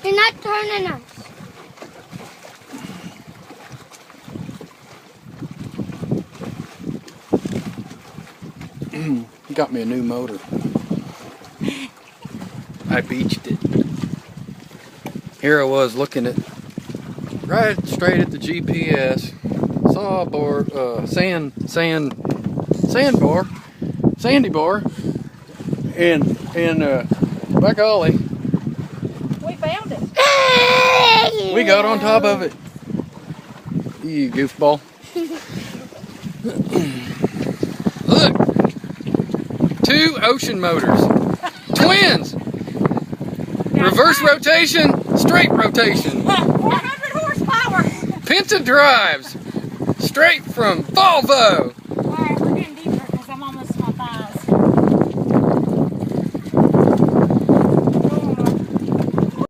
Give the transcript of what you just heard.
You're not turning us. Got me a new motor. I beached it. Here I was looking at right straight at the GPS. Saw a board, sandy bar, and by golly, we found it. we got on top of it. You goofball. Look, 2 ocean motors, twins. Reverse rotation, straight rotation. 400 horsepower. Penta drives, straight from Volvo.